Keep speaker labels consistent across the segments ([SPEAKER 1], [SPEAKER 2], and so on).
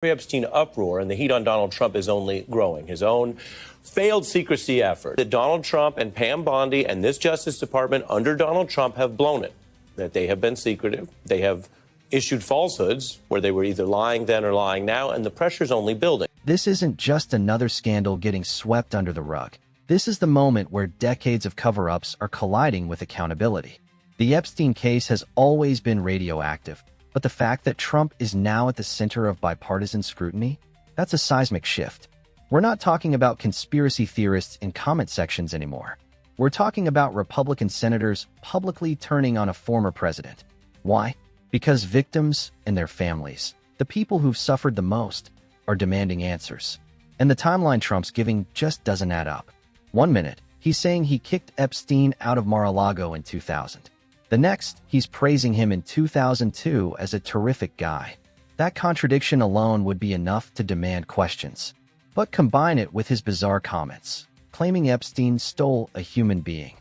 [SPEAKER 1] Jeffrey Epstein uproar and the heat on Donald Trump is only growing. His own failed secrecy effort. That Donald Trump and Pam Bondi and this Justice Department under Donald Trump have blown it. That they have been secretive. They have issued falsehoods where they were either lying then or lying now, and the pressure's only building.
[SPEAKER 2] This isn't just another scandal getting swept under the rug. This is the moment where decades of cover-ups are colliding with accountability. The Epstein case has always been radioactive, but the fact that Trump is now at the center of bipartisan scrutiny, that's a seismic shift. We're not talking about conspiracy theorists in comment sections anymore. We're talking about Republican senators publicly turning on a former president. Why? Because victims and their families, the people who've suffered the most, are demanding answers. And the timeline Trump's giving just doesn't add up. 1 minute, he's saying he kicked Epstein out of Mar-a-Lago in 2000. The next, he's praising him in 2002 as a terrific guy. That contradiction alone would be enough to demand questions. But combine it with his bizarre comments, claiming Epstein stole a human being.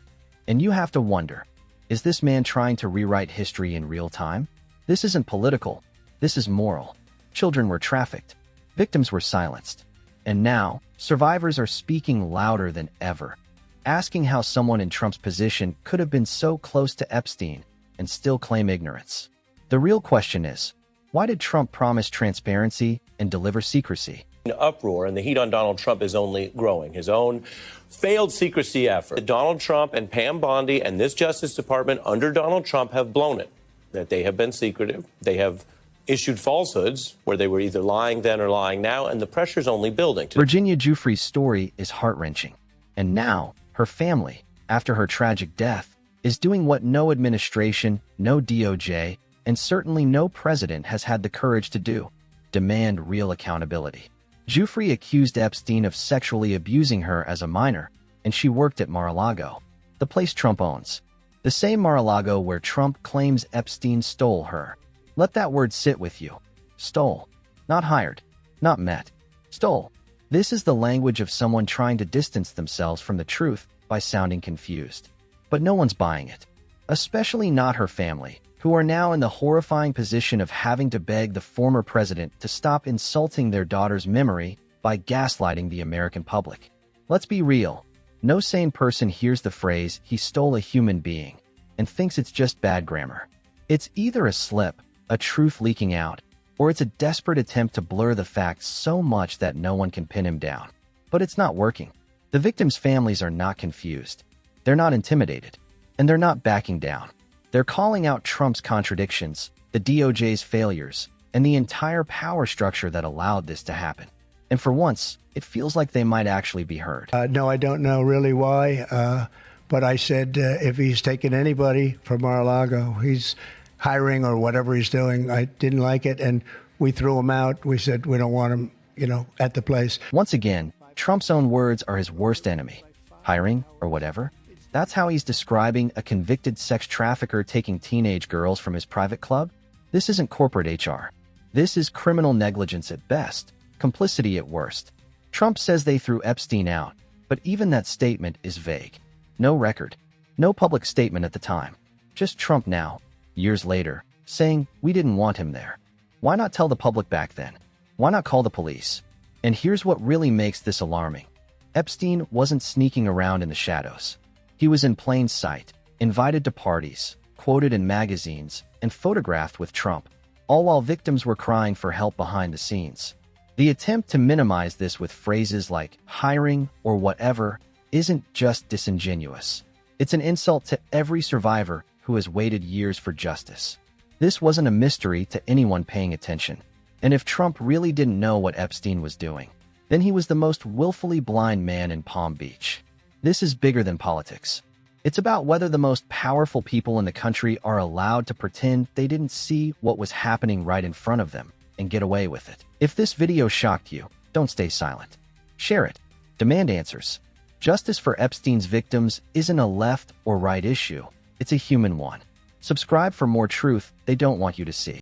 [SPEAKER 2] And you have to wonder, is this man trying to rewrite history in real time? This isn't political. This is moral. Children were trafficked. Victims were silenced. And now, survivors are speaking louder than ever, asking how someone in Trump's position could have been so close to Epstein and still claim ignorance. The real question is, why did Trump promise transparency and deliver secrecy?
[SPEAKER 1] An uproar and the heat on Donald Trump is only growing. His own failed secrecy effort. Donald Trump and Pam Bondi and this Justice Department under Donald Trump have blown it. That they have been secretive. They have issued falsehoods where they were either lying then or lying now, and the pressure's only building.
[SPEAKER 2] Virginia Giuffre's story is heart-wrenching. And now, her family, after her tragic death, is doing what no administration, no DOJ, and certainly no president has had the courage to do: demand real accountability. Giuffre accused Epstein of sexually abusing her as a minor, and she worked at Mar-a-Lago, the place Trump owns. The same Mar-a-Lago where Trump claims Epstein stole her. Let that word sit with you. Stole. Not hired. Not met. Stole. This is the language of someone trying to distance themselves from the truth by sounding confused. But no one's buying it. Especially not her family, who are now in the horrifying position of having to beg the former president to stop insulting their daughter's memory by gaslighting the American public. Let's be real. No sane person hears the phrase, "he stole a human being," and thinks it's just bad grammar. It's either a slip, a truth leaking out, or it's a desperate attempt to blur the facts so much that no one can pin him down. But it's not working. The victims' families are not confused. They're not intimidated. And they're not backing down. They're calling out Trump's contradictions, the DOJ's failures, and the entire power structure that allowed this to happen. And for once, it feels like they might actually be heard.
[SPEAKER 3] No, I don't know really why, but I said if he's taking anybody from Mar-a-Lago, he's hiring or whatever he's doing. I didn't like it, and we threw him out. We said we don't want him, at the place.
[SPEAKER 2] Once again, Trump's own words are his worst enemy. Hiring or whatever? That's how he's describing a convicted sex trafficker taking teenage girls from his private club? This isn't corporate HR. This is criminal negligence at best, complicity at worst. Trump says they threw Epstein out, but even that statement is vague. No record. No public statement at the time. Just Trump now, years later, saying, we didn't want him there. Why not tell the public back then? Why not call the police? And here's what really makes this alarming. Epstein wasn't sneaking around in the shadows. He was in plain sight, invited to parties, quoted in magazines, and photographed with Trump, all while victims were crying for help behind the scenes. The attempt to minimize this with phrases like hiring or whatever isn't just disingenuous. It's an insult to every survivor who has waited years for justice. This wasn't a mystery to anyone paying attention. And if Trump really didn't know what Epstein was doing, then he was the most willfully blind man in Palm Beach. This is bigger than politics. It's about whether the most powerful people in the country are allowed to pretend they didn't see what was happening right in front of them and get away with it. If this video shocked you, don't stay silent. Share it. Demand answers. Justice for Epstein's victims isn't a left or right issue. It's a human one. Subscribe for more truth they don't want you to see.